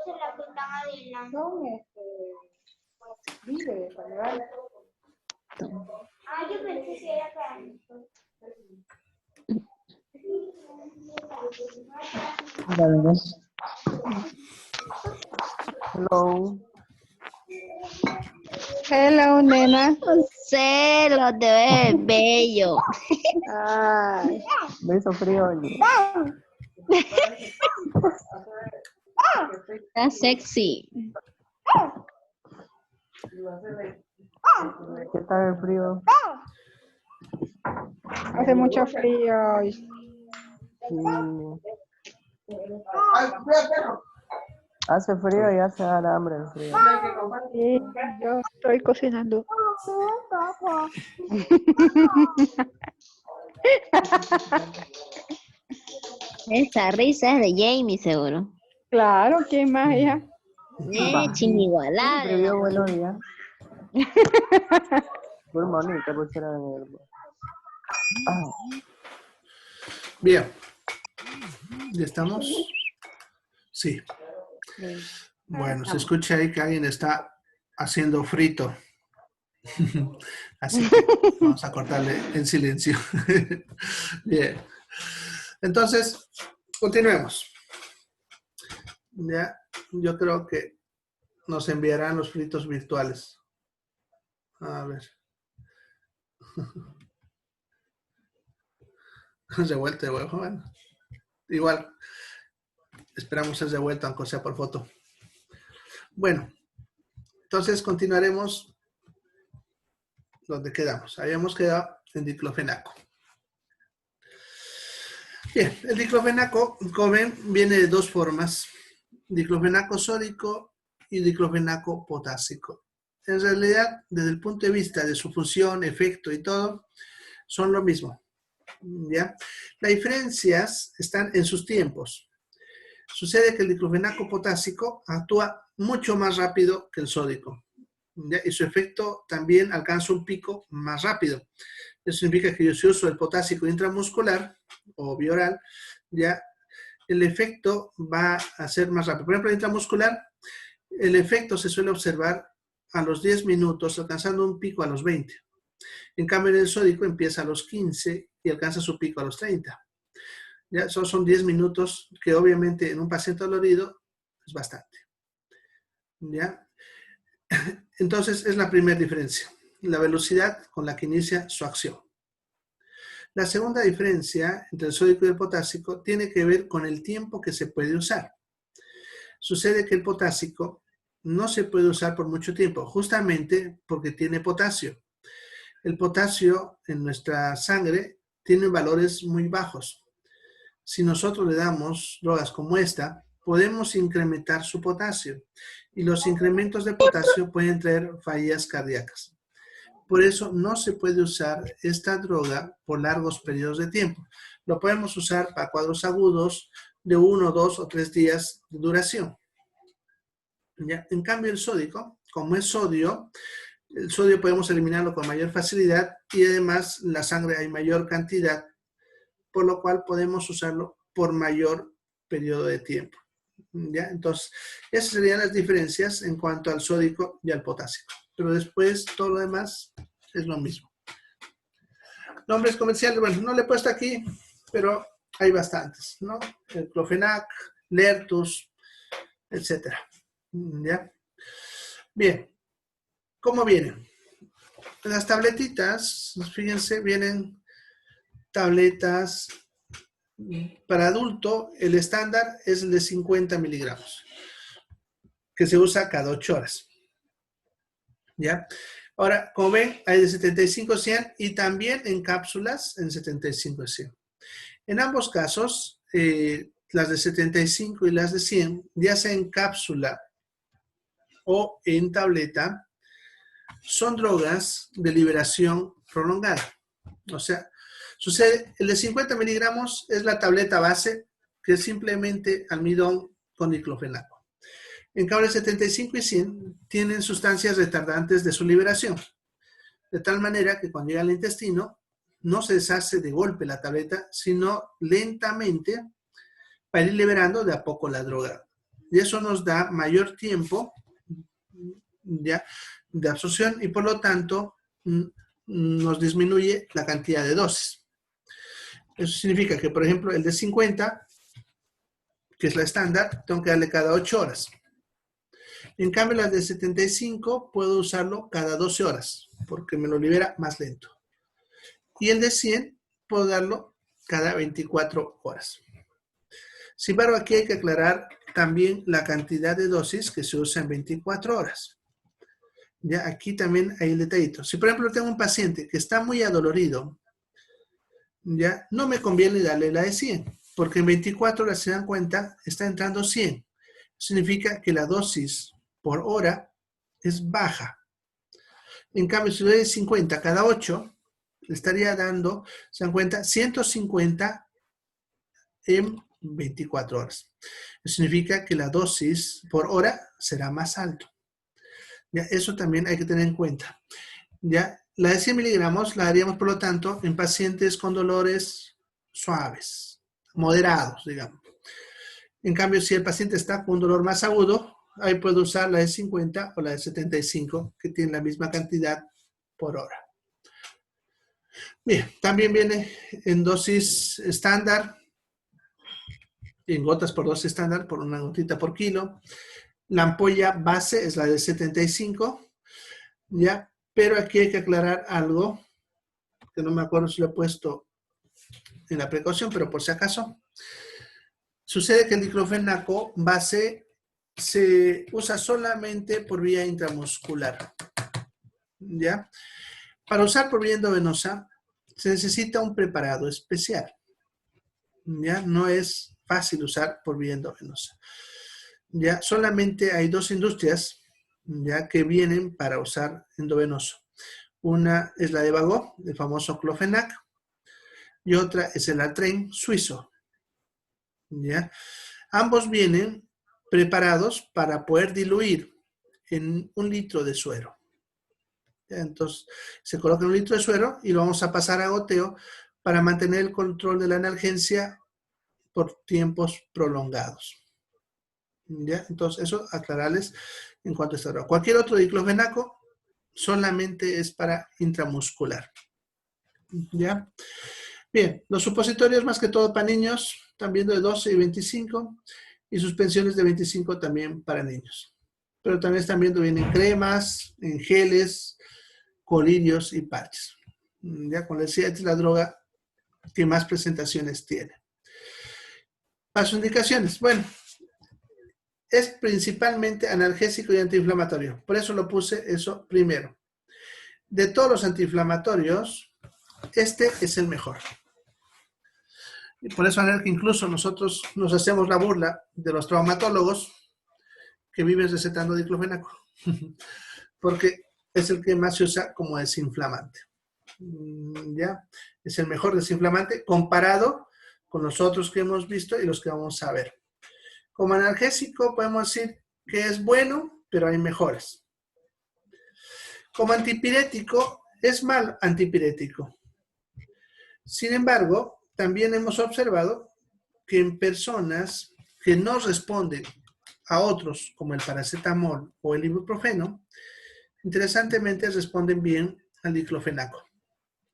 son las que están adelante? Son víveres para llevar. Ah, yo pensé que era carne. Hello. Hello, nena. Celo, te ves bello. Ay. Me hizo frío. Oye. Está sexy. ¿Qué tal el frío? Hace mucho frío. Sí. Hace frío y hace dar hambre el frío. Sí, yo estoy cocinando. Esa risa es de Jamie, seguro. Claro, ¿quién más, hija? Inigualable. Escribió buenos días. Good morning, te pusieron en el... Bien. ¿Ya estamos? Sí. Bueno, se escucha ahí que alguien está haciendo frito. Así que vamos a cortarle en silencio. Bien. Entonces, continuemos. Ya, yo creo que nos enviarán los fritos virtuales. A ver. De vuelta, bueno. Igual, esperamos ser de vuelta, aunque sea por foto. Bueno, entonces continuaremos donde quedamos. Habíamos quedado en diclofenaco. Bien, el diclofenaco, como ven, viene de dos formas. Diclofenaco sódico y diclofenaco potásico. En realidad, desde el punto de vista de su función, efecto y todo, son lo mismo. ¿Ya? Las diferencias están en sus tiempos. Sucede que el diclofenaco potásico actúa mucho más rápido que el sódico. ¿Ya? Y su efecto también alcanza un pico más rápido. Eso significa que si uso el potásico intramuscular o bioral, ya el efecto va a ser más rápido. Por ejemplo, el intramuscular, el efecto se suele observar a los 10 minutos, alcanzando un pico a los 20. En cambio, en el sódico empieza a los 15 y alcanza su pico a los 30. ¿Ya? Son 10 minutos que obviamente en un paciente dolorido es bastante. ¿Ya? Entonces, es la primera diferencia, la velocidad con la que inicia su acción. La segunda diferencia entre el sódico y el potásico tiene que ver con el tiempo que se puede usar. Sucede que el potásico no se puede usar por mucho tiempo, justamente porque tiene potasio. El potasio en nuestra sangre tiene valores muy bajos. Si nosotros le damos drogas como esta, podemos incrementar su potasio y los incrementos de potasio pueden traer fallas cardíacas. Por eso no se puede usar esta droga por largos periodos de tiempo. Lo podemos usar para cuadros agudos de 1, 2 o 3 días de duración. ¿Ya? En cambio, el sódico, como es sodio, el sodio podemos eliminarlo con mayor facilidad y además en la sangre hay mayor cantidad, por lo cual podemos usarlo por mayor periodo de tiempo. ¿Ya? Entonces, esas serían las diferencias en cuanto al sódico y al potásico. Pero después todo lo demás es lo mismo. Nombres comerciales, bueno, no le he puesto aquí, pero hay bastantes, ¿no? El Clofenac, Lertus, etcétera. ¿Ya? Bien. ¿Cómo vienen? En las tabletitas, fíjense, vienen tabletas para adulto. El estándar es el de 50 miligramos, que se usa cada 8 horas. ¿Ya? Ahora, como ven, hay de 75 a 100 y también en cápsulas en 75 a 100. En ambos casos, las de 75 y las de 100, ya sea en cápsula o en tableta, son drogas de liberación prolongada. O sea, sucede, el de 50 miligramos es la tableta base, que es simplemente almidón con diclofenaco. En cambio, el 75 y 100 tienen sustancias retardantes de su liberación, de tal manera que cuando llega al intestino no se deshace de golpe la tableta, sino lentamente para ir liberando de a poco la droga. y eso nos da mayor tiempo, ¿ya?, de absorción y por lo tanto nos disminuye la cantidad de dosis. Eso significa que, por ejemplo, el de 50, que es la estándar, tengo que darle cada 8 horas. En cambio, la de 75 puedo usarlo cada 12 horas, porque me lo libera más lento. Y el de 100 puedo darlo cada 24 horas. Sin embargo, aquí hay que aclarar también la cantidad de dosis que se usa en 24 horas. Ya aquí también hay el detallito. Si, por ejemplo, tengo un paciente que está muy adolorido, ya no me conviene darle la de 100, porque en 24 horas, se dan cuenta, está entrando 100. Significa que la dosis por hora es baja. En cambio, si le doy 50 cada 8, le estaría dando, se dan cuenta, 150 en 24 horas. Eso significa que la dosis por hora será más alto. ¿Ya? Eso también hay que tener en cuenta. ¿Ya? La de 100 miligramos la haríamos, por lo tanto, en pacientes con dolores suaves, moderados, digamos. En cambio, si el paciente está con un dolor más agudo, ahí puedo usar la de 50 o la de 75, que tienen la misma cantidad por hora. Bien, también viene en dosis estándar, en gotas por dosis estándar, por una gotita por kilo. La ampolla base es la de 75, ¿ya? Pero aquí hay que aclarar algo, que no me acuerdo si lo he puesto en la precaución, pero por si acaso. Sucede que el diclofenaco base se usa solamente por vía intramuscular, ¿ya? Para usar por vía endovenosa se necesita un preparado especial, ¿ya? No es fácil usar por vía endovenosa. Ya solamente hay 2 industrias, ya, que vienen para usar endovenoso. Una es la de Vago, el famoso Clofenac, y otra es el Altren suizo. ¿Ya? Ambos vienen preparados para poder diluir en 1 litro de suero. ¿Ya? Entonces, se coloca 1 litro de suero y lo vamos a pasar a goteo para mantener el control de la analgesia por tiempos prolongados. ¿Ya? Entonces, eso aclararles en cuanto a esta droga. Cualquier otro diclofenaco solamente es para intramuscular. ¿Ya? Bien, los supositorios más que todo para niños, también de 12 y 25, y suspensiones de 25 también para niños. Pero también están viendo bien en cremas, en geles, colirios y parches. Ya, como les decía, esta es la droga que más presentaciones tiene. Para sus indicaciones, bueno, es principalmente analgésico y antiinflamatorio. Por eso lo puse eso primero. De todos los antiinflamatorios, este es el mejor. Y por eso, a ver, que incluso nosotros nos hacemos la burla de los traumatólogos que viven recetando diclofenaco, porque es el que más se usa como desinflamante. ¿Ya? Es el mejor desinflamante comparado con los otros que hemos visto y los que vamos a ver. Como analgésico podemos decir que es bueno, pero hay mejores. Como antipirético, es mal antipirético. Sin embargo, también hemos observado que en personas que no responden a otros, como el paracetamol o el ibuprofeno, interesantemente responden bien al diclofenaco.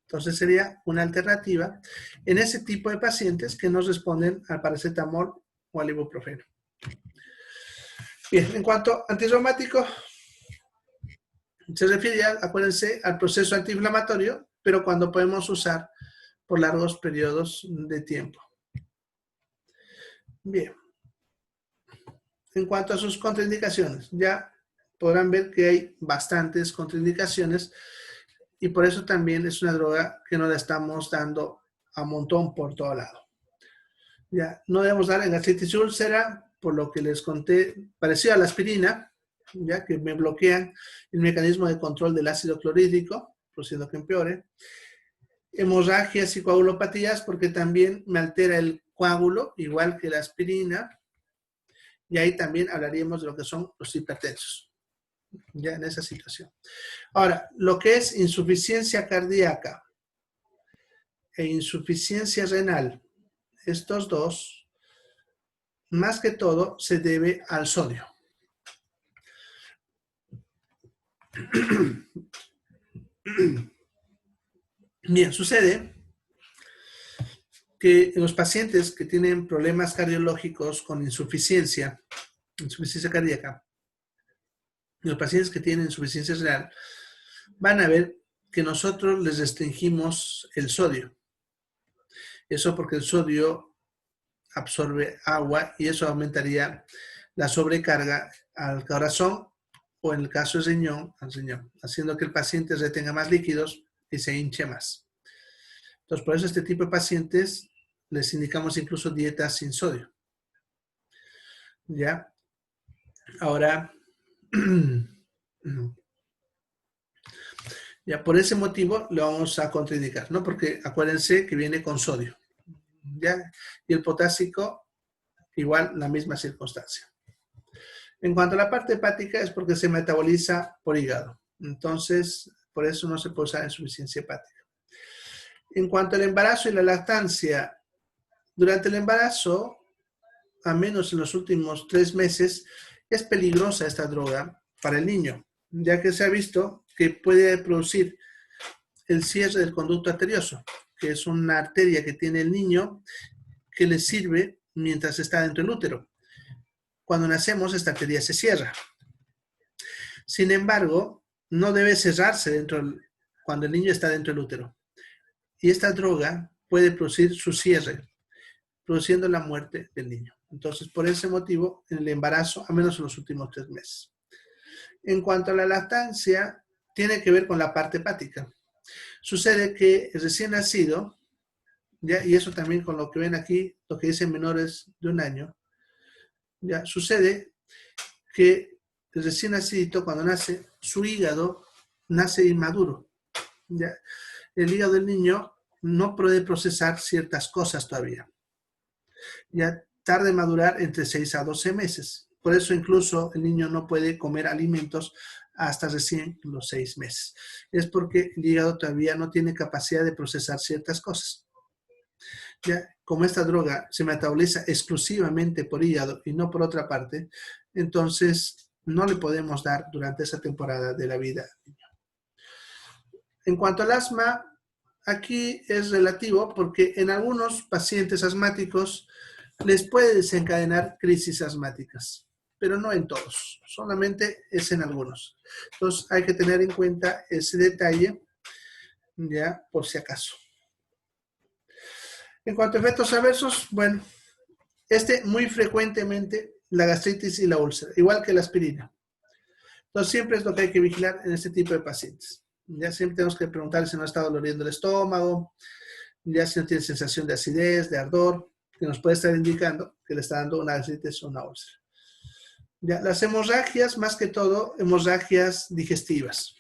Entonces sería una alternativa en ese tipo de pacientes que no responden al paracetamol o al ibuprofeno. Bien, en cuanto a antirreumático, se refiere ya, acuérdense, al proceso antiinflamatorio, pero cuando podemos usar por largos periodos de tiempo. Bien. En cuanto a sus contraindicaciones, ya podrán ver que hay bastantes contraindicaciones y por eso también es una droga que no la estamos dando a montón por todo lado. Ya, no debemos dar en gastritis y úlcera, por lo que les conté, parecido a la aspirina, ya que me bloquean el mecanismo de control del ácido clorhídrico, produciendo que empeore. Hemorragias y coagulopatías, porque también me altera el coágulo, igual que la aspirina. Y ahí también hablaríamos de lo que son los hipertensos, ya en esa situación. Ahora, lo que es insuficiencia cardíaca e insuficiencia renal, estos dos más que todo se debe al sodio. Bien, sucede que en los pacientes que tienen problemas cardiológicos con insuficiencia cardíaca, los pacientes que tienen insuficiencia renal, van a ver que nosotros les restringimos el sodio. Eso porque el sodio absorbe agua y eso aumentaría la sobrecarga al corazón o en el caso del riñón, al riñón, haciendo que el paciente retenga más líquidos y se hinche más. Entonces, por eso este tipo de pacientes les indicamos incluso dietas sin sodio. ¿Ya? Ahora, ya por ese motivo lo vamos a contraindicar, ¿no? Porque acuérdense que viene con sodio. ¿Ya? Y el potásico, igual la misma circunstancia. En cuanto a la parte hepática, es porque se metaboliza por hígado. Entonces, por eso no se puede usar insuficiencia hepática. En cuanto al embarazo y la lactancia, durante el embarazo, a menos en los últimos 3 meses, es peligrosa esta droga para el niño, ya que se ha visto que puede producir el cierre del conducto arterioso, que es una arteria que tiene el niño que le sirve mientras está dentro del útero. Cuando nacemos, esta arteria se cierra. Sin embargo, no debe cerrarse cuando el niño está dentro del útero. Y esta droga puede producir su cierre, produciendo la muerte del niño. Entonces, por ese motivo, en el embarazo, a menos en los últimos 3 meses. En cuanto a la lactancia, tiene que ver con la parte hepática. Sucede que el recién nacido, ¿ya? Y eso también con lo que ven aquí, lo que dicen menores de 1 año, ¿ya? Sucede que el recién nacido, cuando nace, su hígado nace inmaduro. ¿Ya? El hígado del niño no puede procesar ciertas cosas todavía. Ya tarda en madurar entre 6 a 12 meses. Por eso incluso el niño no puede comer alimentos hasta recién los 6 meses. Es porque el hígado todavía no tiene capacidad de procesar ciertas cosas. Ya, como esta droga se metaboliza exclusivamente por hígado y no por otra parte, entonces no le podemos dar durante esa temporada de la vida al niño. En cuanto al asma, aquí es relativo porque en algunos pacientes asmáticos les puede desencadenar crisis asmáticas, pero no en todos, solamente es en algunos. Entonces hay que tener en cuenta ese detalle, ya por si acaso. En cuanto a efectos adversos, bueno, muy frecuentemente la gastritis y la úlcera, igual que la aspirina. Entonces siempre es lo que hay que vigilar en este tipo de pacientes. Ya siempre tenemos que preguntar si no está doloriendo el estómago, ya si no tiene sensación de acidez, de ardor, que nos puede estar indicando que le está dando una gastritis o una úlcera. Ya, las hemorragias, más que todo, hemorragias digestivas.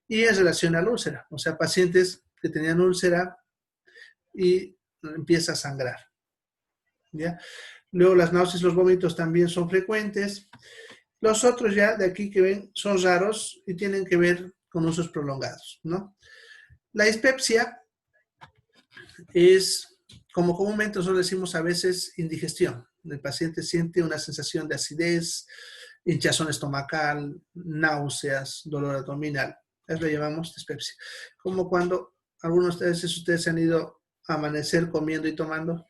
Y en relación a la úlcera, o sea, pacientes que tenían úlcera y empieza a sangrar. ¿Ya? Luego las náuseas y los vómitos también son frecuentes. Los otros ya de aquí que ven son raros y tienen que ver con usos prolongados, ¿no? La dispepsia es, como comúnmente nosotros decimos a veces, indigestión. El paciente siente una sensación de acidez, hinchazón estomacal, náuseas, dolor abdominal. Eso lo llamamos dispepsia. Como cuando algunos de ustedes se han ido a amanecer comiendo y tomando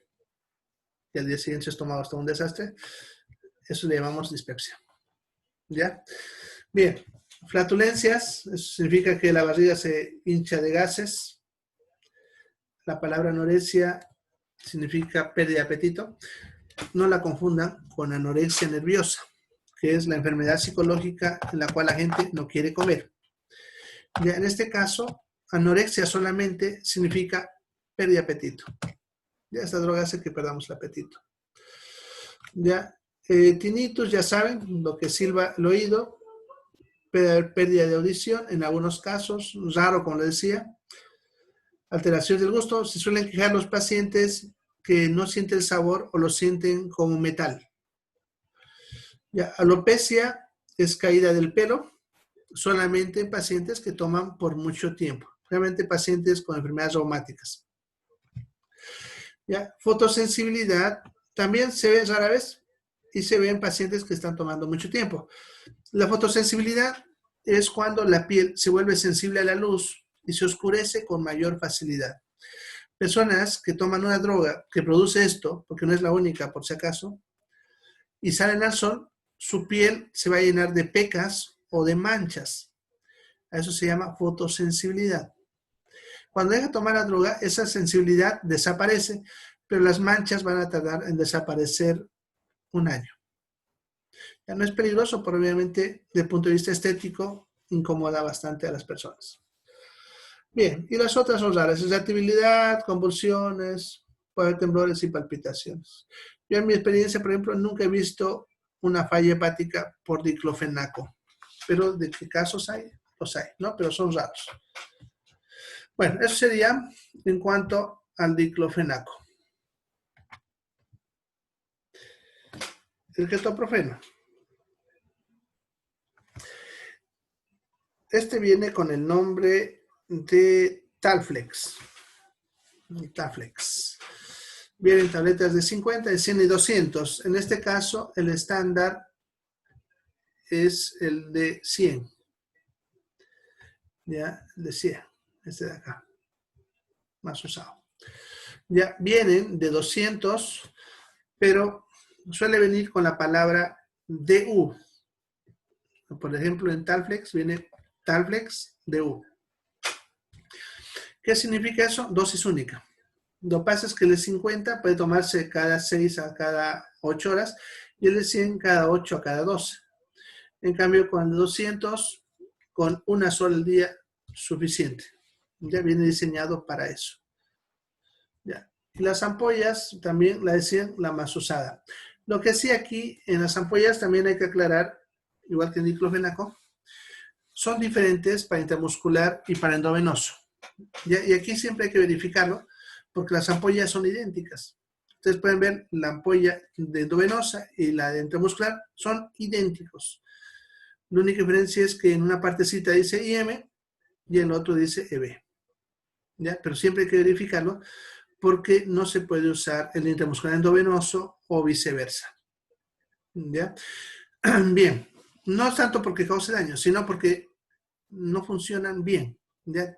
y al día siguiente su estómago está un desastre. Eso le llamamos dispepsia. ¿Ya? Bien. Flatulencias, eso significa que la barriga se hincha de gases. La palabra anorexia significa pérdida de apetito. No la confundan con anorexia nerviosa, que es la enfermedad psicológica en la cual la gente no quiere comer. Ya, en este caso, anorexia solamente significa pérdida de apetito. Ya, esta droga hace que perdamos el apetito. Ya, tinnitus, ya saben, lo que silba el oído. Puede haber pérdida de audición en algunos casos, raro como les decía. Alteración del gusto, se suelen quejar los pacientes que no sienten el sabor o lo sienten como metal. Ya, alopecia es caída del pelo, solamente en pacientes que toman por mucho tiempo, realmente pacientes con enfermedades reumáticas. Ya, fotosensibilidad también se ve rara vez, y se ve en pacientes que están tomando mucho tiempo. La fotosensibilidad es cuando la piel se vuelve sensible a la luz y se oscurece con mayor facilidad. Personas que toman una droga que produce esto, porque no es la única por si acaso, y salen al sol, su piel se va a llenar de pecas o de manchas. A eso se llama fotosensibilidad. Cuando deja de tomar la droga, esa sensibilidad desaparece, pero las manchas van a tardar en desaparecer un año. Ya no es peligroso, pero obviamente, desde el punto de vista estético, incomoda bastante a las personas. Bien, y las otras son raras, irritabilidad, convulsiones, puede haber temblores y palpitaciones. Yo en mi experiencia, por ejemplo, nunca he visto una falla hepática por diclofenaco, pero ¿de qué casos hay? Los hay, ¿no? Pero son raros. Bueno, eso sería en cuanto al diclofenaco. El ketoprofeno. Este viene con el nombre de Talflex. Talflex. Vienen tabletas de 50, de 100 y 200. En este caso, el estándar es el de 100. Ya, el de 100. Este de acá. Más usado. Ya, vienen de 200, pero suele venir con la palabra DU. Por ejemplo, en Talflex viene Talflex DU. ¿Qué significa eso? Dosis única. Lo que pasa es que el de 50 puede tomarse cada 6 a cada 8 horas y el de 100 cada 8 a cada 12. En cambio, con el de 200, con una sola al día, suficiente. Ya viene diseñado para eso. Ya. Y las ampollas, también la de 100, la más usada. Lo que sí aquí, en las ampollas también hay que aclarar, igual que en diclofenaco, son diferentes para intramuscular y para endovenoso. Y aquí siempre hay que verificarlo, porque las ampollas son idénticas. Ustedes pueden ver la ampolla de endovenosa y la de intramuscular son idénticos. La única diferencia es que en una partecita dice IM y en el otro dice EB. ¿Ya? Pero siempre hay que verificarlo porque no se puede usar el intramuscular endovenoso o viceversa. ¿Ya? Bien, no es tanto porque cause daño, sino porque no funcionan bien. ¿Ya?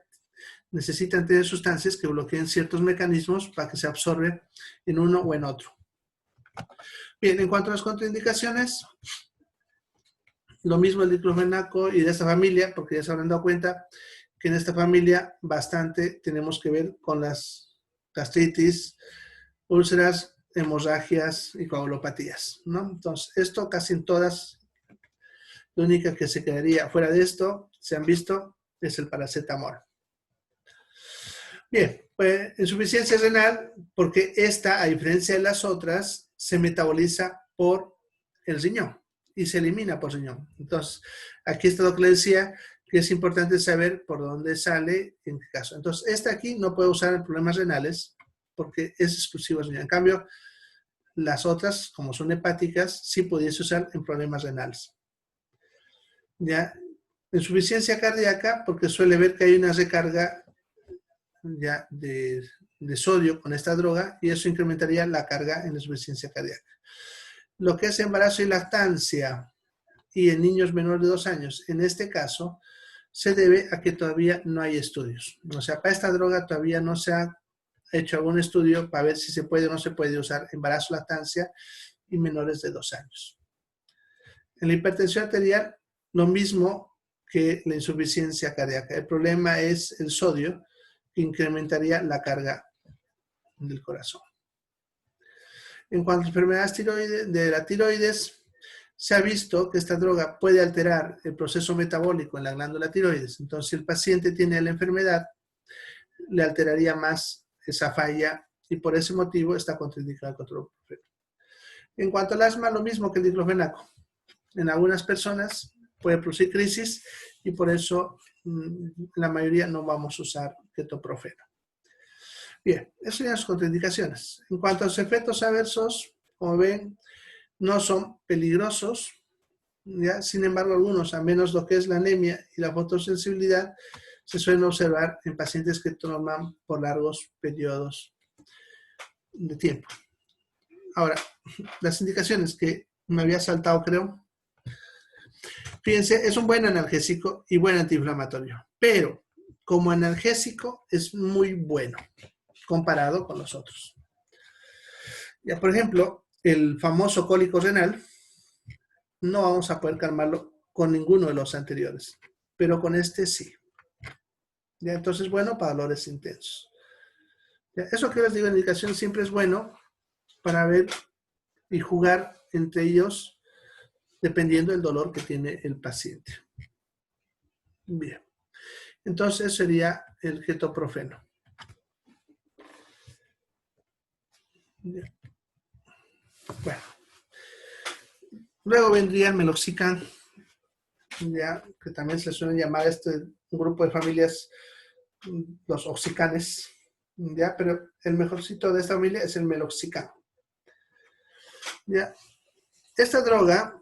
Necesitan tener sustancias que bloqueen ciertos mecanismos para que se absorben en uno o en otro. Bien, en cuanto a las contraindicaciones, lo mismo el diclofenaco y de esta familia, porque ya se habrán dado cuenta que en esta familia bastante tenemos que ver con las gastritis, úlceras, hemorragias y coagulopatías, ¿no? Entonces, esto casi en todas, la única que se quedaría fuera de esto, se han visto, es el paracetamol. Bien, pues insuficiencia renal, porque esta, a diferencia de las otras, se metaboliza por el riñón y se elimina por riñón. Entonces, aquí está lo que le decía, que es importante saber por dónde sale, en qué caso. Entonces, esta aquí no puede usar en problemas renales, porque es exclusivo del riñón. En cambio, las otras, como son hepáticas, sí pudiese usar en problemas renales. ¿Ya? Insuficiencia cardíaca, porque suele ver que hay una recarga ya de sodio con esta droga y eso incrementaría la carga en la insuficiencia cardíaca. Lo que es embarazo y lactancia y en niños menores de 2 años, en este caso, se debe a que todavía no hay estudios. O sea, para esta droga todavía no se ha hecho algún estudio para ver si se puede o no se puede usar embarazo, lactancia y menores de 2 años. En la hipertensión arterial, lo mismo que la insuficiencia cardíaca. El problema es el sodio, que incrementaría la carga del corazón. En cuanto a enfermedades de la tiroides, se ha visto que esta droga puede alterar el proceso metabólico en la glándula tiroides. Entonces, si el paciente tiene la enfermedad, le alteraría más esa falla y por ese motivo está contraindicado el ketoprofeno. En cuanto al asma, lo mismo que el diclofenaco. En algunas personas puede producir crisis y por eso la mayoría no vamos a usar ketoprofeno. Bien, eso ya son contraindicaciones. En cuanto a los efectos adversos, como ven, no son peligrosos, ¿ya? Sin embargo, algunos, a menos lo que es la anemia y la fotosensibilidad, se suelen observar en pacientes que toman por largos periodos de tiempo. Ahora, las indicaciones que Me había saltado, creo. Fíjense, es un buen analgésico y buen antiinflamatorio, pero como analgésico es muy bueno comparado con los otros. Ya, por ejemplo, el famoso cólico renal, no vamos a poder calmarlo con ninguno de los anteriores, pero con este sí. Ya, entonces, bueno, para dolores intensos. Ya, eso que les digo, la indicación siempre es bueno para ver y jugar entre ellos dependiendo del dolor que tiene el paciente. Bien. Entonces sería el ketoprofeno. Bien. Bueno. Luego vendría el meloxicam, ya, que también se suele llamar un grupo de familias los oxicanes, ya, pero el mejorcito de esta familia es el meloxicam. Ya. Esta droga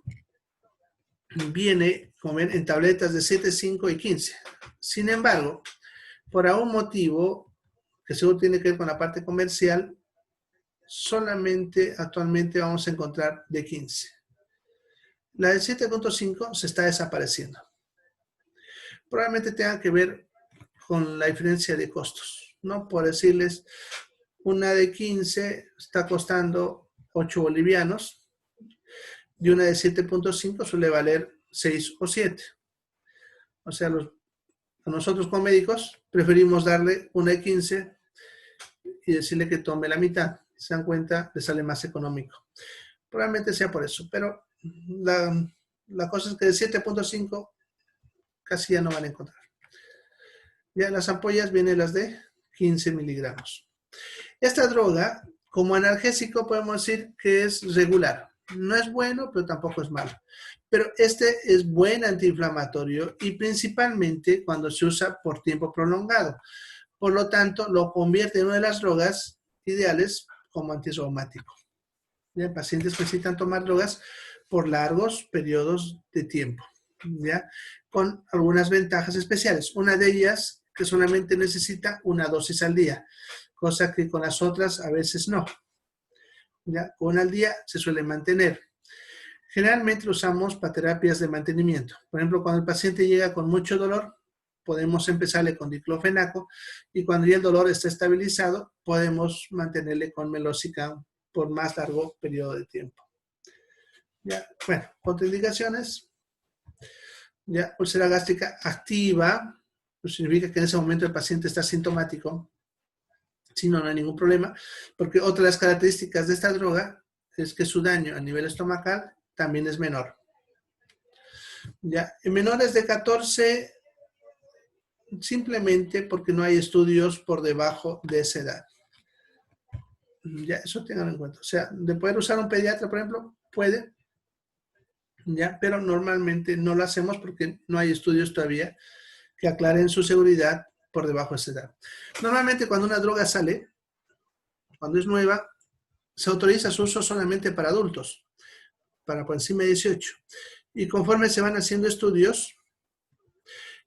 viene, como ven, en tabletas de 7, 5 y 15. Sin embargo, por algún motivo, que seguro tiene que ver con la parte comercial, solamente actualmente vamos a encontrar de 15. La de 7.5 se está desapareciendo. Probablemente tenga que ver con la diferencia de costos, ¿no? Por decirles, una de 15 está costando 8 bolivianos y una de 7.5 suele valer 6 o 7. O sea, nosotros como médicos preferimos darle una de 15 y decirle que tome la mitad. Se dan cuenta, le sale más económico. Probablemente sea por eso, pero la cosa es que de 7.5 casi ya no van a encontrar. Ya las ampollas vienen las de 15 miligramos. Esta droga, como analgésico, podemos decir que es regular. No es bueno, pero tampoco es malo. Pero este es buen antiinflamatorio y principalmente cuando se usa por tiempo prolongado. Por lo tanto, lo convierte en una de las drogas ideales como antirreumático. ¿Ya? Pacientes que necesitan tomar drogas por largos periodos de tiempo, ¿ya? Con algunas ventajas especiales. Una de ellas, que solamente necesita una dosis al día, cosa que con las otras a veces no. ¿Ya? Con una al día se suele mantener. Generalmente lo usamos para terapias de mantenimiento. Por ejemplo, cuando el paciente llega con mucho dolor, podemos empezarle con diclofenaco y cuando ya el dolor está estabilizado, podemos mantenerle con meloxicam por más largo periodo de tiempo. Ya, bueno, contraindicaciones. Ya, úlcera gástrica activa, pues significa que en ese momento el paciente está sintomático. Si no, no hay ningún problema, porque otra de las características de esta droga es que su daño a nivel estomacal también es menor. Ya, en menores de 14, simplemente porque no hay estudios por debajo de esa edad. Ya, eso tengan en cuenta. O sea, de poder usar un pediatra, por ejemplo, puede, ya, pero normalmente no lo hacemos porque no hay estudios todavía que aclaren su seguridad por debajo de esa edad. Normalmente cuando una droga sale, cuando es nueva, se autoriza su uso solamente para adultos, para por encima de 18. Y conforme se van haciendo estudios,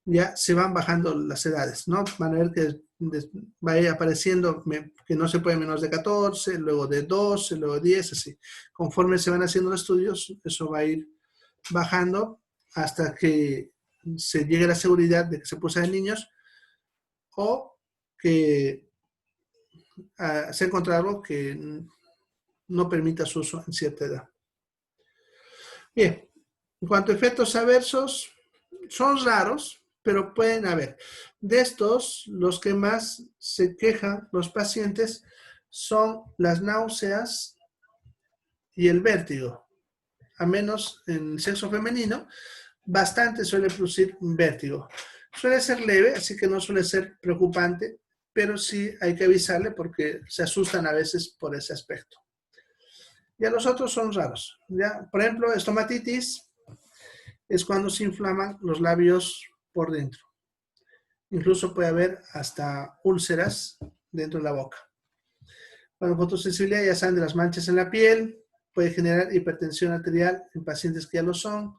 ya se van bajando las edades, ¿no? Van a ver que va a ir apareciendo que no se puede menos de 14, luego de 12, luego de 10, así. Conforme se van haciendo los estudios, eso va a ir bajando hasta que se llegue a la seguridad de que se puede usar en niños o que se ha encontrado algo que no permita su uso en cierta edad. Bien, en cuanto a efectos adversos, son raros, pero pueden haber. De estos, los que más se quejan los pacientes son las náuseas y el vértigo. A menos en el sexo femenino, bastante suele producir vértigo. Suele ser leve, así que no suele ser preocupante, pero sí hay que avisarle porque se asustan a veces por ese aspecto. Ya los otros son raros. ¿Ya? Por ejemplo, estomatitis es cuando se inflaman los labios por dentro. Incluso puede haber hasta úlceras dentro de la boca. Bueno, fotosensibilidad, ya saben, de las manchas en la piel, puede generar hipertensión arterial en pacientes que ya lo son,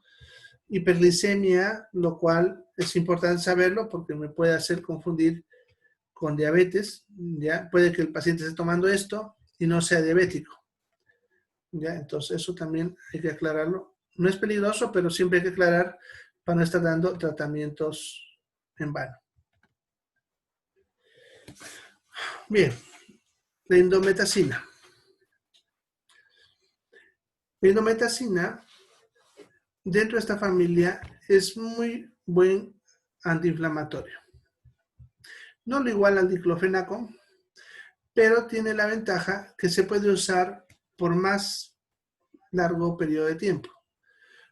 hiperglicemia, lo cual es importante saberlo porque me puede hacer confundir con diabetes. ¿Ya? Puede que el paciente esté tomando esto y no sea diabético. ¿Ya? Entonces eso también hay que aclararlo. No es peligroso, pero siempre hay que aclarar para no estar dando tratamientos en vano. Bien, la indometacina. La indometacina, dentro de esta familia, es muy buen antiinflamatorio. No lo igual al diclofenaco, pero tiene la ventaja que se puede usar por más largo periodo de tiempo,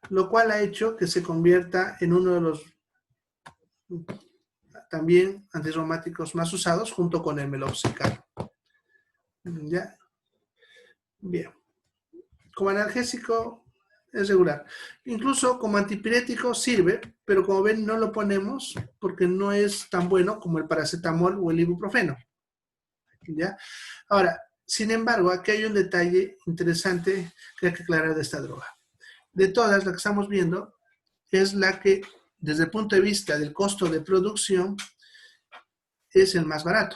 lo cual ha hecho que se convierta en uno de los también antirreumáticos más usados junto con el meloxicam. ¿Ya? Bien. Como analgésico es regular. Incluso como antipirético sirve, pero como ven no lo ponemos porque no es tan bueno como el paracetamol o el ibuprofeno. ¿Ya? Ahora, sin embargo, aquí hay un detalle interesante que hay que aclarar de esta droga. De todas, la que estamos viendo es la que, desde el punto de vista del costo de producción, es el más barato.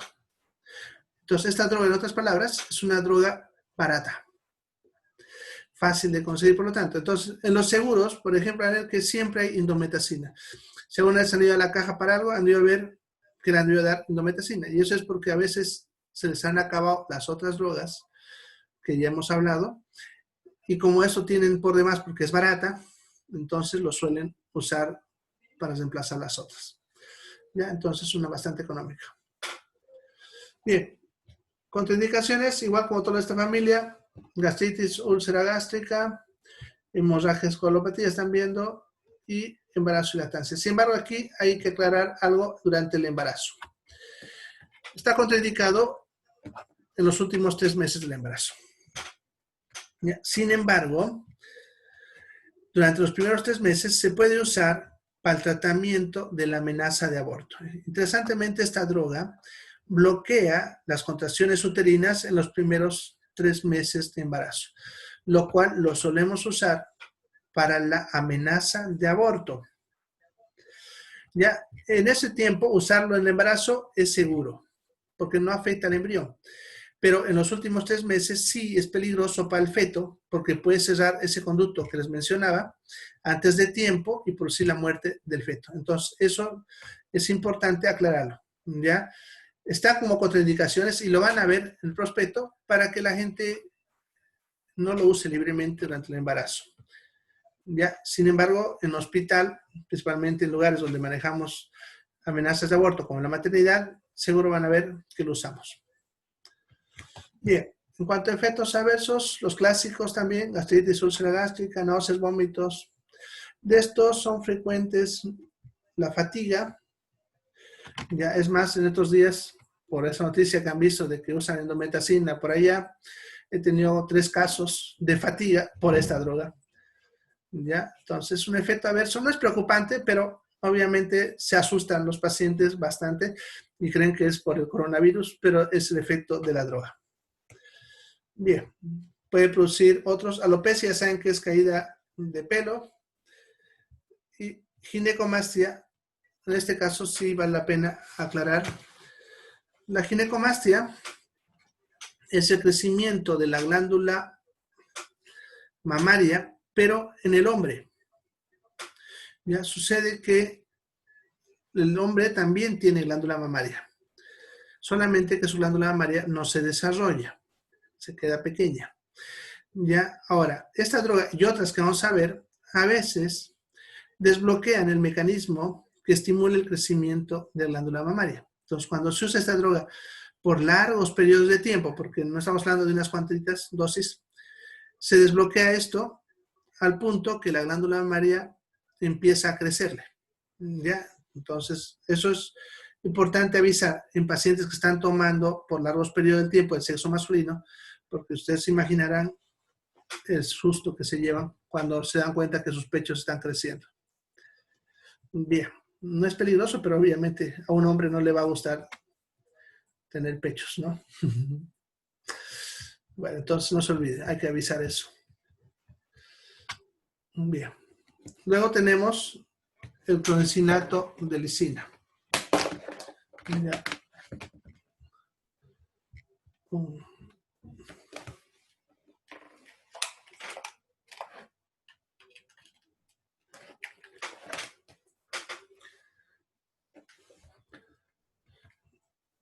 Entonces, esta droga, en otras palabras, es una droga barata, fácil de conseguir, por lo tanto. Entonces, en los seguros, por ejemplo, a ver que siempre hay indometacina. Si alguna vez han ido a la caja para algo, han ido a ver que le han ido a dar indometacina. Y eso es porque a veces se les han acabado las otras drogas que ya hemos hablado. Y como eso tienen por demás porque es barata, entonces lo suelen usar para reemplazar las otras. ¿Ya? Entonces, una bastante económica. Bien. Contraindicaciones, igual como toda esta familia, gastritis, úlcera gástrica, hemorragias, coagulopatía están viendo, y embarazo y lactancia. Sin embargo, aquí hay que aclarar algo durante el embarazo. Está contraindicado en los últimos 3 meses del embarazo. ¿Ya? Sin embargo, durante los primeros 3 meses se puede usar para el tratamiento de la amenaza de aborto. Interesantemente, esta droga bloquea las contracciones uterinas en los primeros 3 meses de embarazo, lo cual lo solemos usar para la amenaza de aborto. Ya en ese tiempo, usarlo en el embarazo es seguro, porque no afecta al embrión. Pero en los últimos 3 meses sí es peligroso para el feto, porque puede cerrar ese conducto que les mencionaba antes de tiempo y producir la muerte del feto. Entonces, eso es importante aclararlo, ¿ya? Está como contraindicaciones y lo van a ver en el prospecto para que la gente no lo use libremente durante el embarazo. ¿Ya? Sin embargo, en hospital, principalmente en lugares donde manejamos amenazas de aborto como la maternidad, seguro van a ver que lo usamos. Bien, en cuanto a efectos adversos, los clásicos también, gastritis, úlcera gástrica, náuseas, vómitos. De estos son frecuentes la fatiga. Ya es más, en estos días, por esa noticia que han visto de que usan indometacina por allá, he tenido 3 casos de fatiga por esta droga. ¿Ya? Entonces, un efecto adverso no es preocupante, pero obviamente se asustan los pacientes bastante y creen que es por el coronavirus, pero es el efecto de la droga. Bien, puede producir otros. Alopecia, saben que es caída de pelo. Y ginecomastia, en este caso sí vale la pena aclarar. La ginecomastia es el crecimiento de la glándula mamaria, pero en el hombre. Ya sucede que el hombre también tiene glándula mamaria, solamente que su glándula mamaria no se desarrolla, se queda pequeña. Ya, ahora, esta droga y otras que vamos a ver, a veces desbloquean el mecanismo que estimula el crecimiento de la glándula mamaria. Entonces, cuando se usa esta droga por largos periodos de tiempo, porque no estamos hablando de unas cuantitas dosis, se desbloquea esto al punto que la glándula mamaria empieza a crecerle. ¿Ya? Entonces, eso es importante avisar en pacientes que están tomando por largos periodos de tiempo el sexo masculino, porque ustedes se imaginarán el susto que se llevan cuando se dan cuenta que sus pechos están creciendo. Bien, no es peligroso, pero obviamente a un hombre no le va a gustar tener pechos, ¿no? Bueno, entonces no se olvide, hay que avisar eso. Bien. Luego tenemos el clorensinato de lisina. Ya.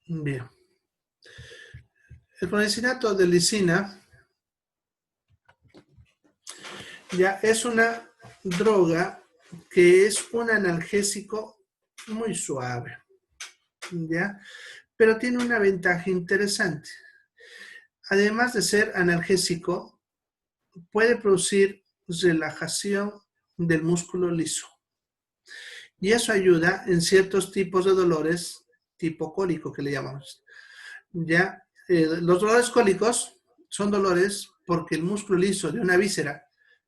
Bien. El clonidicinato de lisina ya es una droga que es un analgésico muy suave, ¿ya? Pero tiene una ventaja interesante. Además de ser analgésico, puede producir relajación del músculo liso. Y eso ayuda en ciertos tipos de dolores tipo cólico que le llamamos. Ya, los dolores cólicos son dolores porque el músculo liso de una víscera,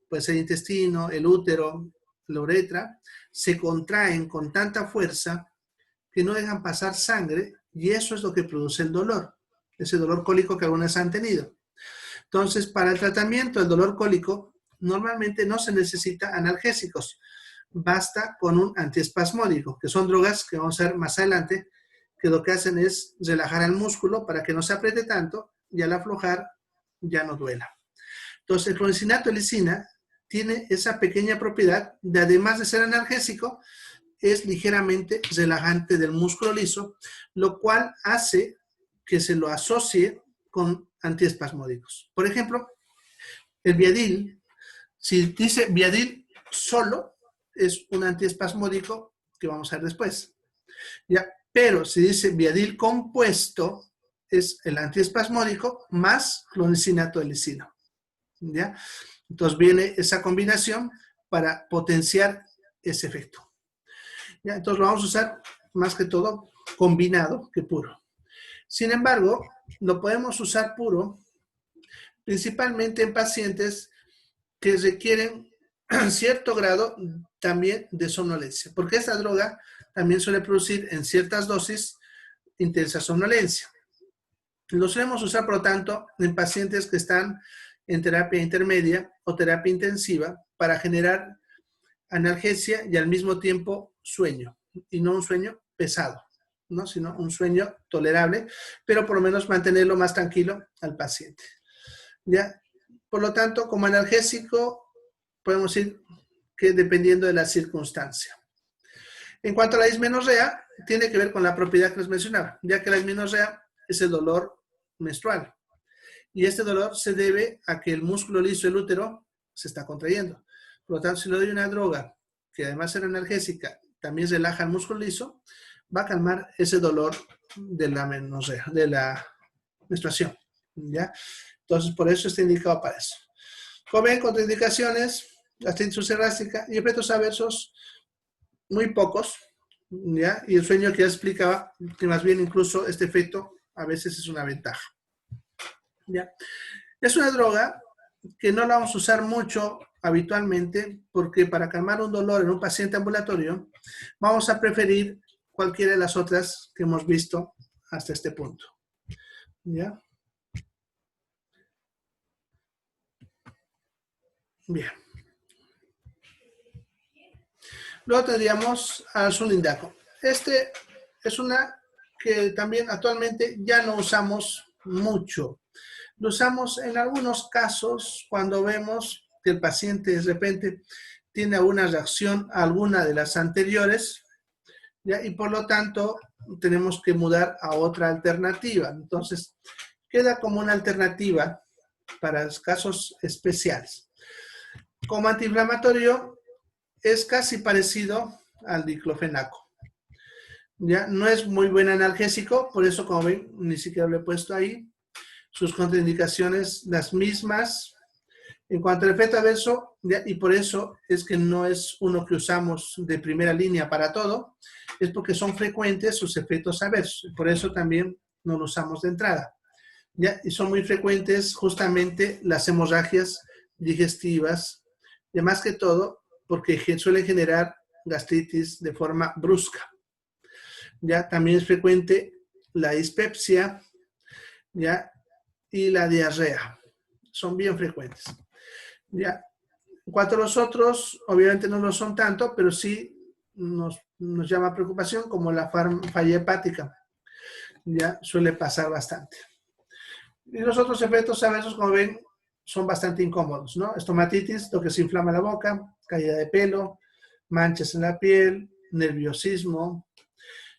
puede ser el intestino, el útero, la uretra, se contraen con tanta fuerza que no dejan pasar sangre y eso es lo que produce el dolor, ese dolor cólico que algunas han tenido. Entonces, para el tratamiento del dolor cólico, normalmente no se necesita analgésicos, basta con un antiespasmódico, que son drogas que vamos a ver más adelante, que lo que hacen es relajar el músculo para que no se apriete tanto y al aflojar ya no duela. Entonces, el clonidicinato de lisina tiene esa pequeña propiedad de, además de ser analgésico, es ligeramente relajante del músculo liso, lo cual hace que se lo asocie con antiespasmódicos. Por ejemplo, el Viadil, si dice Viadil solo, es un antiespasmódico que vamos a ver después. ¿Ya? Pero si dice Viadil compuesto, es el antiespasmódico más clonidicinato de lisina. ¿Ya? Entonces viene esa combinación para potenciar ese efecto. ¿Ya? Entonces lo vamos a usar más que todo combinado que puro. Sin embargo, lo podemos usar puro principalmente en pacientes que requieren cierto grado también de somnolencia, porque esta droga también suele producir en ciertas dosis intensa somnolencia. Lo solemos usar, por lo tanto, en pacientes que están en terapia intermedia o terapia intensiva para generar analgesia y al mismo tiempo sueño, y no un sueño pesado, ¿no? Sino un sueño tolerable, pero por lo menos mantenerlo más tranquilo al paciente. ¿Ya? Por lo tanto, como analgésico, podemos decir que dependiendo de la circunstancia. En cuanto a la dismenorrea, tiene que ver con la propiedad que les mencionaba, ya que la dismenorrea es el dolor menstrual. Y este dolor se debe a que el músculo liso del útero se está contrayendo. Por lo tanto, si le doy una droga que además es analgésica, también relaja el músculo liso, va a calmar ese dolor de la menorrea, de la menstruación. ¿Ya? Entonces, por eso está indicado para eso. Como ven, contraindicaciones, gastritis ulcerásica y efectos adversos, muy pocos, ¿ya? Y el sueño que ya explicaba, que más bien incluso este efecto a veces es una ventaja. ¿Ya? Es una droga que no la vamos a usar mucho habitualmente porque para calmar un dolor en un paciente ambulatorio vamos a preferir cualquiera de las otras que hemos visto hasta este punto. ¿Ya? Bien. Luego tendríamos al sulindaco. Este es una que también actualmente ya no usamos mucho. Lo usamos en algunos casos cuando vemos que el paciente de repente tiene alguna reacción a alguna de las anteriores, ¿ya? Y por lo tanto tenemos que mudar a otra alternativa. Entonces, queda como una alternativa para los casos especiales. Como antiinflamatorio es casi parecido al diclofenaco. ¿Ya? No es muy buen analgésico, por eso como ven, ni siquiera lo he puesto ahí. Sus contraindicaciones las mismas. En cuanto al efecto adverso, ¿ya? Y por eso es que no es uno que usamos de primera línea para todo, es porque son frecuentes sus efectos adversos. Por eso también no lo usamos de entrada. ¿Ya? Y son muy frecuentes justamente las hemorragias digestivas, y más que todo porque suelen generar gastritis de forma brusca. ¿Ya? También es frecuente la dispepsia, ¿ya? Y la diarrea. Son bien frecuentes. ¿Ya? En cuanto a los otros, obviamente no lo son tanto, pero sí nos llama preocupación, como la falla hepática. Ya suele pasar bastante. Y los otros efectos adversos, como ven, son bastante incómodos, ¿no? Estomatitis, lo que se inflama la boca, caída de pelo, manchas en la piel, nerviosismo,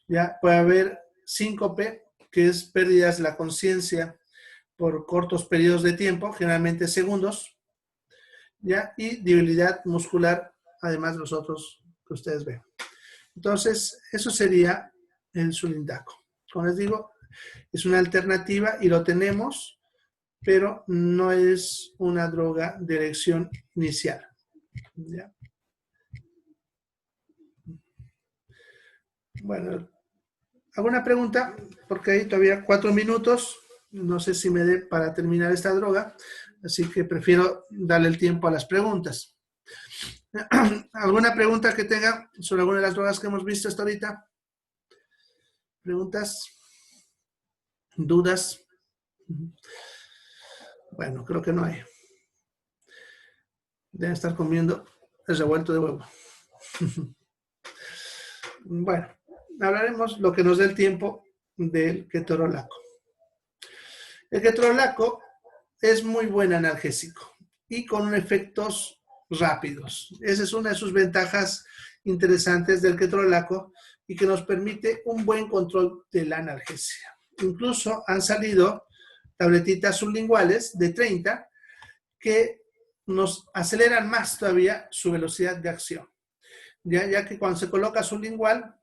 ya puede haber síncope que es pérdidas de la conciencia por cortos periodos de tiempo, generalmente segundos, ¿ya? Y debilidad muscular, además de los otros que ustedes ven. Entonces, eso sería el sulindaco. Como les digo, es una alternativa y lo tenemos, pero no es una droga de elección inicial, ¿ya? Bueno, ¿alguna pregunta? Porque hay todavía 4 minutos. No sé si me dé para terminar esta droga, así que prefiero darle el tiempo a las preguntas. ¿Alguna pregunta que tenga sobre alguna de las drogas que hemos visto hasta ahorita? ¿Preguntas? ¿Dudas? Bueno, creo que no hay. Deben estar comiendo el revuelto de huevo. Bueno, hablaremos lo que nos dé el tiempo del ketorolaco. El ketorolaco es muy buen analgésico y con efectos rápidos. Esa es una de sus ventajas interesantes del ketorolaco y que nos permite un buen control de la analgesia. Incluso han salido tabletitas sublinguales de 30 que nos aceleran más todavía su velocidad de acción. Ya que cuando se coloca sublingual,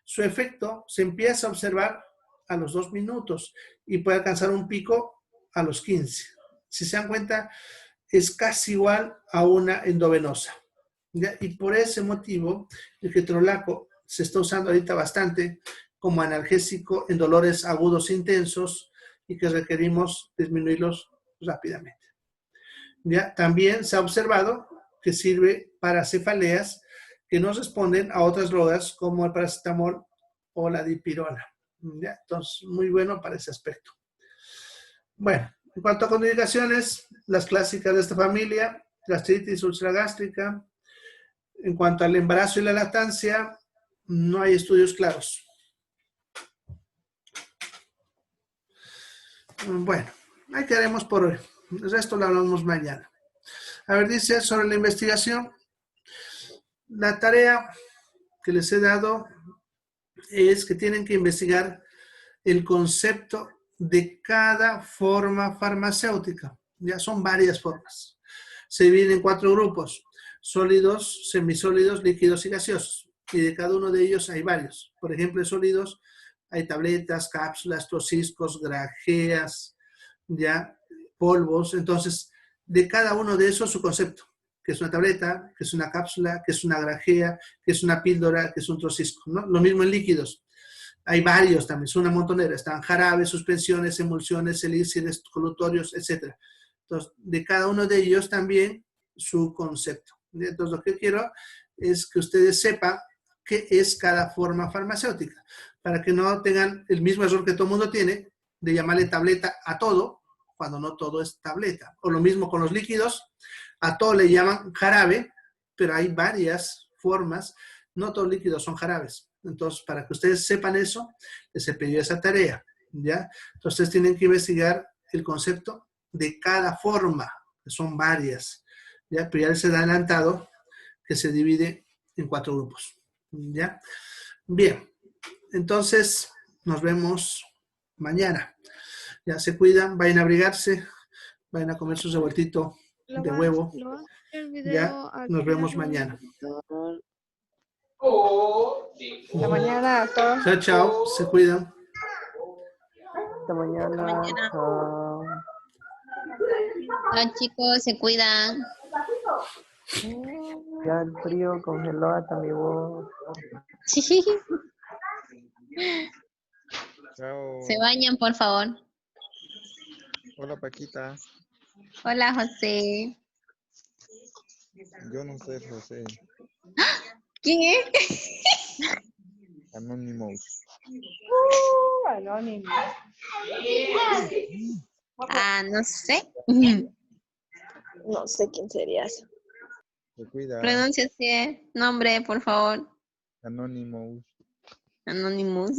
su efecto se empieza a observar a los 2 minutos y puede alcanzar un pico a los 15. Si se dan cuenta, es casi igual a una endovenosa, ¿ya? Y por ese motivo, el ketorolaco se está usando ahorita bastante como analgésico en dolores agudos intensos y que requerimos disminuirlos rápidamente. ¿Ya? También se ha observado que sirve para cefaleas que no responden a otras drogas como el paracetamol o la dipirona. ¿Ya? Entonces, muy bueno para ese aspecto. Bueno, en cuanto a contraindicaciones, las clásicas de esta familia, gastritis ultragástrica. En cuanto al embarazo y la lactancia, no hay estudios claros. Bueno, ahí quedaremos por hoy. El resto lo hablamos mañana. A ver, dice sobre la investigación. La tarea que les he dado es que tienen que investigar el concepto de cada forma farmacéutica. Ya son varias formas. Se dividen en 4 grupos: sólidos, semisólidos, líquidos y gaseosos. Y de cada uno de ellos hay varios. Por ejemplo, en sólidos hay tabletas, cápsulas, trociscos, grajeas, ya, polvos. Entonces, de cada uno de esos su concepto. Que es una tableta, que es una cápsula, que es una grajea, que es una píldora, que es un trocisco, ¿no? Lo mismo en líquidos. Hay varios también, son una montonera. Están jarabes, suspensiones, emulsiones, elixires, colutorios, etc. Entonces, de cada uno de ellos también su concepto. Entonces, lo que quiero es que ustedes sepan qué es cada forma farmacéutica, para que no tengan el mismo error que todo el mundo tiene, de llamarle tableta a todo, cuando no todo es tableta. O lo mismo con los líquidos, a todo le llaman jarabe, pero hay varias formas, no todos los líquidos son jarabes. Entonces, para que ustedes sepan eso, les he pedido esa tarea, ¿ya? Entonces, ustedes tienen que investigar el concepto de cada forma, que son varias, ¿ya? Pero ya les he adelantado que se divide en 4 grupos, ¿ya? Bien, entonces, nos vemos mañana. Ya se cuidan, vayan a abrigarse, vayan a comer su revueltito de huevo. Ya, nos vemos mañana. Hasta mañana a todos. Chao, chao, se cuidan. Hasta mañana. Chao. Los chicos se cuidan. Ya el frío congeló hasta mi voz. Chao. Se bañan, por favor. Hola, Paquita. Hola, José. Yo no sé, José. ¿Quién es? Anonymous. Anónimo. Ah, no sé. No sé quién serías. Se cuida. Pronúnciase. Nombre, por favor. Anonymous. Anonymous.